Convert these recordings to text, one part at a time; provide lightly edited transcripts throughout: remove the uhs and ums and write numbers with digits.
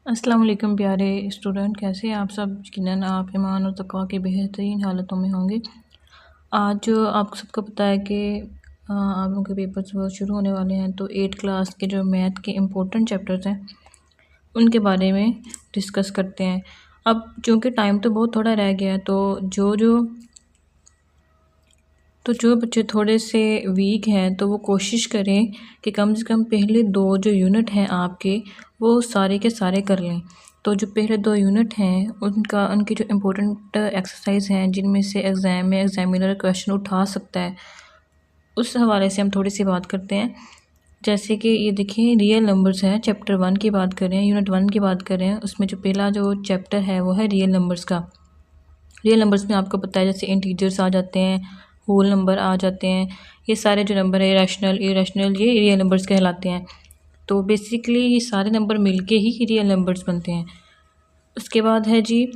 अस्सलाम वालेकुम प्यारे स्टूडेंट, कैसे हैं आप सब। यकीनन आप ईमान और तक़वा के बेहतरीन हालतों में होंगे। आज आपको सबको पता है कि आप लोगों के पेपर्स वो शुरू होने वाले हैं, तो 8 क्लास के जो मैथ के इम्पोर्टेंट चैप्टर्स हैं उनके बारे में डिस्कस करते हैं। अब चूँकि टाइम तो बहुत थोड़ा रह गया है, तो जो बच्चे थोड़े से वीक हैं तो वो कोशिश करें कि कम से कम पहले 2 जो यूनिट हैं आपके वो सारे के सारे कर लें। तो जो पहले 2 यूनिट हैं उनकी जो इम्पोर्टेंट एक्सरसाइज हैं जिनमें से एग्ज़ाम में एग्ज़ामिनर क्वेश्चन उठा सकता है, उस हवाले से हम थोड़ी सी बात करते हैं। जैसे कि ये देखिए, रियल नंबर्स है, चैप्टर 1 की बात करें, यूनिट 1 की बात करें, उसमें जो पहला जो चैप्टर है वो है रियल नंबर्स का। रियल नंबर्स में आपको पता है जैसे इंटीजर्स आ जाते हैं, होल नंबर आ जाते हैं, ये सारे जो नंबर है रैशनल इरेशनल ये रियल नंबर्स कहलाते हैं। तो बेसिकली ये सारे नंबर मिलके ही रियल नंबर्स बनते हैं। उसके बाद है जी,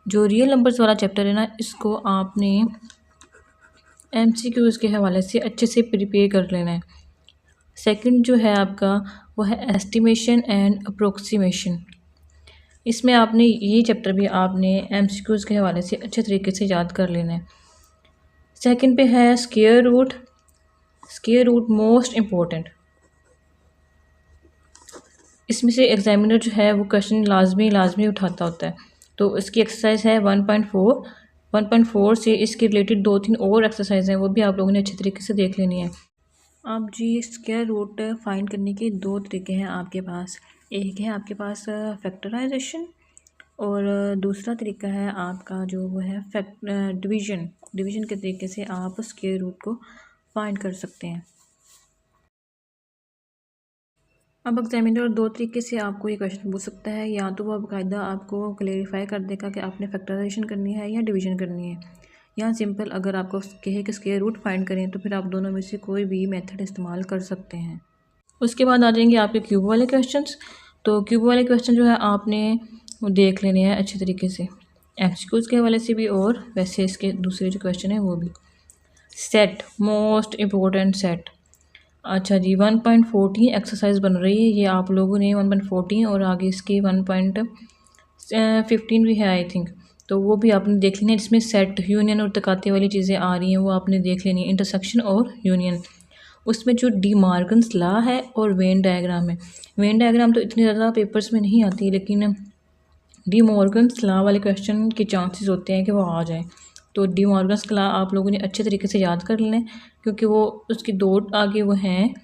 जो रियल नंबर्स वाला चैप्टर है ना, इसको आपने MCQs के हवाले से अच्छे से प्रिपेयर कर लेना है। सेकंड जो है आपका वो है एस्टिमेशन एंड अप्रोक्सीमेशन। इसमें आपने ये चैप्टर भी आपने MCQs के हवाले से अच्छे तरीके से याद कर लेना है। सेकंड पे है स्क्वायर रूट मोस्ट इम्पोर्टेंट। इसमें से एग्जामिनर जो है वो क्वेश्चन लाजमी उठाता होता है। तो इसकी एक्सरसाइज है 1.4 से इसके रिलेटेड 2-3 और एक्सरसाइज हैं, वो भी आप लोगों ने अच्छे तरीके से देख लेनी है। अब जी स्क्वायर रूट फाइंड करने के 2 तरीके हैं आपके पास। एक है आपके पास फैक्टराइजेशन और दूसरा तरीका है आपका जो वो है डिवीज़न के तरीके से आप स्क्वायर रूट को फाइंड कर सकते हैं। अब एग्जामिनर 2 तरीके से आपको ये क्वेश्चन पूछ सकता है, या तो वह बाकायदा आपको क्लेरिफाई कर देगा कि आपने फैक्टराइजेशन करनी है या डिवीज़न करनी है, या सिंपल अगर आपको कहे कि स्क्वायर रूट फाइंड करें तो फिर आप दोनों में से कोई भी मेथड इस्तेमाल कर सकते हैं। उसके बाद आ जाएंगे आपके क्यूब वाले क्वेश्चंस। तो क्यूब वाले क्वेश्चन जो है आपने वो देख लेने हैं अच्छे तरीके से, MCQs के हवाले से भी और वैसे इसके दूसरे जो क्वेश्चन है वो भी। Set, most important set. अच्छा जी, 1.14 एक्सरसाइज बन रही है, ये आप लोगों ने 1.14 और आगे इसकी 1.15 भी है आई थिंक, तो वो भी आपने देख लेनी है। जिसमें सेट, यूनियन और तकाते वाली चीज़ें आ रही हैं वो आपने देख लेनी है, इंटरसेक्शन और यूनियन। उसमें जो डी मॉर्गन्स लॉ है और वेन डायग्राम है। वेन डायग्राम तो इतनी ज़्यादा पेपर्स में नहीं आती, लेकिन डी मॉर्गन्स लॉ वाले क्वेश्चन के चांसेस होते हैं कि वो आ जाए। तो डी मॉर्गन्स लॉ आप लोगों ने अच्छे तरीके से याद कर लें, क्योंकि वो उसकी 2 आगे वो हैं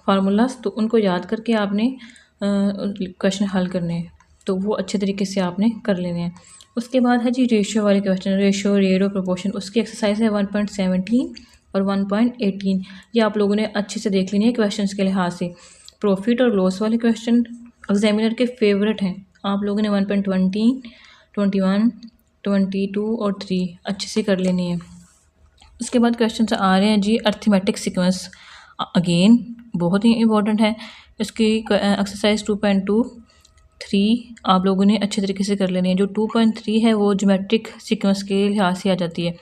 फार्मूलाज, तो उनको याद करके आपने क्वेश्चन हल करने हैं, तो वो अच्छे तरीके से आपने कर लेने हैं। उसके बाद है जी रेशियो वाले क्वेश्चन, रेशियो रेट और प्रोपोर्शन। उसकी एक्सरसाइज है 1.17 और 1.18। ये आप लोगों ने अच्छे से देख लेनी है क्वेश्चंस के लिहाज से। प्रॉफिट और लॉस वाले क्वेश्चन एग्जामिनर के फेवरेट हैं, आप लोगों ने 1.20, 21, 22 और 3 अच्छे से कर लेनी है। उसके बाद क्वेश्चन आ रहे हैं जी अर्थमेटिक सीक्वेंस, अगेन बहुत ही इम्पोर्टेंट है। इसकी एक्सरसाइज 2.23 आप लोगों ने अच्छे तरीके से कर लेनी है। जो 2.3 है वो ज्योमेट्रिक सीक्वेंस के लिहाज से आ जाती है।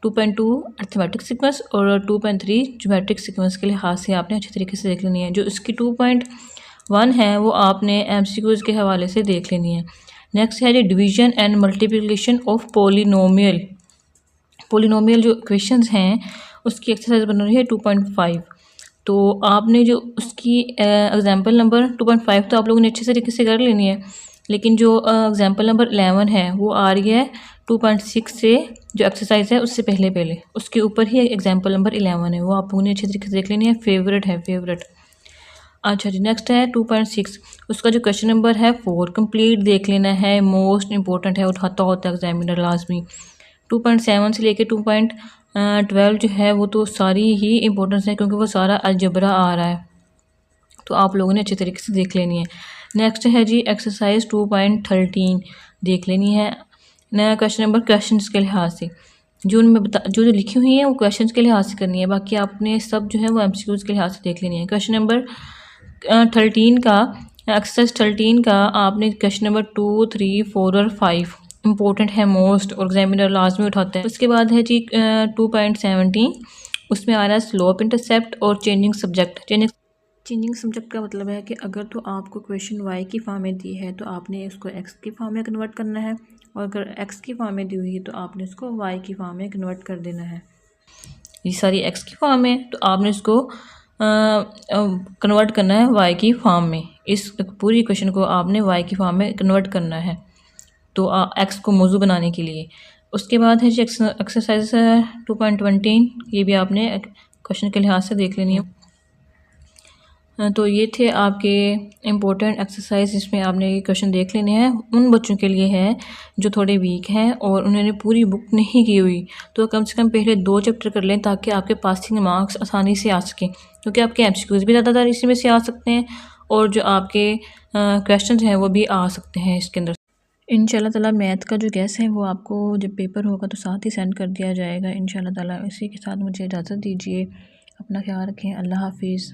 2.2 अर्थमेटिक सीक्वेंस और 2.3 ज्योमेट्रिक सीक्वेंस के लिहाज से आपने अच्छे तरीके से देख लेनी है। जो इसकी 2.1 है वो आपने MCQs के हवाले से देख लेनी है। नेक्स्ट है जी division and multiplication of polynomial जो इक्वेशंस हैं उसकी एक्सरसाइज बन रही है 2.5। तो आपने जो उसकी एग्जांपल नंबर 2.5 तो आप लोगों ने अच्छे तरीके से कर लेनी है, लेकिन जो एग्जांपल नंबर 11 है वो आ रही है 2.6 से, जो एक्सरसाइज है उससे पहले उसके ऊपर ही एग्जांपल नंबर 11 है, वो आप लोगों ने अच्छे तरीके से देख लेनी है, फेवरेट। अच्छा जी, नेक्स्ट है 2.6। उसका जो क्वेश्चन नंबर है 4 कंप्लीट देख लेना है, मोस्ट इंपॉर्टेंट है, उठाता होता है एग्जामिनर लाजमी। 2.7 से लेके 2.12 जो है वो तो सारी ही इंपॉर्टेंस है, क्योंकि वो सारा अलजबरा आ रहा है, तो आप लोगों ने अच्छे तरीके से देख लेनी है। नेक्स्ट है जी एक्सरसाइज 2.13 देख लेनी है। नया क्वेश्चन नंबर क्वेश्चन के लिहाज से जो उनमें जो लिखी हुई है वो क्वेश्चन के लिहाज से करनी है, बाकी आपने सब जो है वो MCQs के लिहाज से देख लेनी है। क्वेश्चन नंबर 13 का, एक्सरसाइज 13 का आपने क्वेश्चन नंबर 2, 3, 4 और 5 इम्पोर्टेंट है, मोस्ट, और एग्जामिनर लाजमी उठाते हैं। उसके बाद है जी 2.17, उसमें आ रहा है स्लोप इंटरसेप्ट और चेंजिंग सब्जेक्ट। चेंजिंग सब्जेक्ट का मतलब है कि अगर तो आपको क्वेश्चन वाई की फॉर्म में दी है तो आपने इसको एक्स की फॉर्म में कन्वर्ट करना है, और अगर एक्स की फॉर्म में दी हुई है तो आपने इसको वाई की फॉर्म में कन्वर्ट कर देना है। ये सारी एक्स की फॉर्म है तो आपने इसको कन्वर्ट करना है वाई की फॉर्म में। इस पूरी क्वेश्चन को आपने वाई की फॉर्म में कन्वर्ट करना है तो एक्स को मौजू बनाने के लिए। उसके बाद है जी एक्सरसाइज 2.20, ये भी आपने क्वेश्चन के लिहाज से देख लेनी है। तो ये थे आपके इम्पोर्टेंट एक्सरसाइज, जिसमें आपने ये क्वेश्चन देख लेने हैं। उन बच्चों के लिए है जो थोड़े वीक हैं और उन्होंने पूरी बुक नहीं की हुई, तो कम से कम पहले 2 चैप्टर कर लें ताकि आपके पासिंग मार्क्स आसानी से आ सकें, क्योंकि आपके एमसीक्यूज़ भी ज़्यादातर इसी में से आ सकते हैं और जो आपके क्वेश्चन हैं वो भी आ सकते हैं इसके अंदर। इंशाल्लाह ताला मैथ का जो गैस है वो आपको जब पेपर होगा तो साथ ही सेंड कर दिया जाएगा इंशाल्लाह ताला। इसी के साथ मुझे इजाज़त दीजिए, अपना ख्याल रखें, अल्लाह हाफिज़।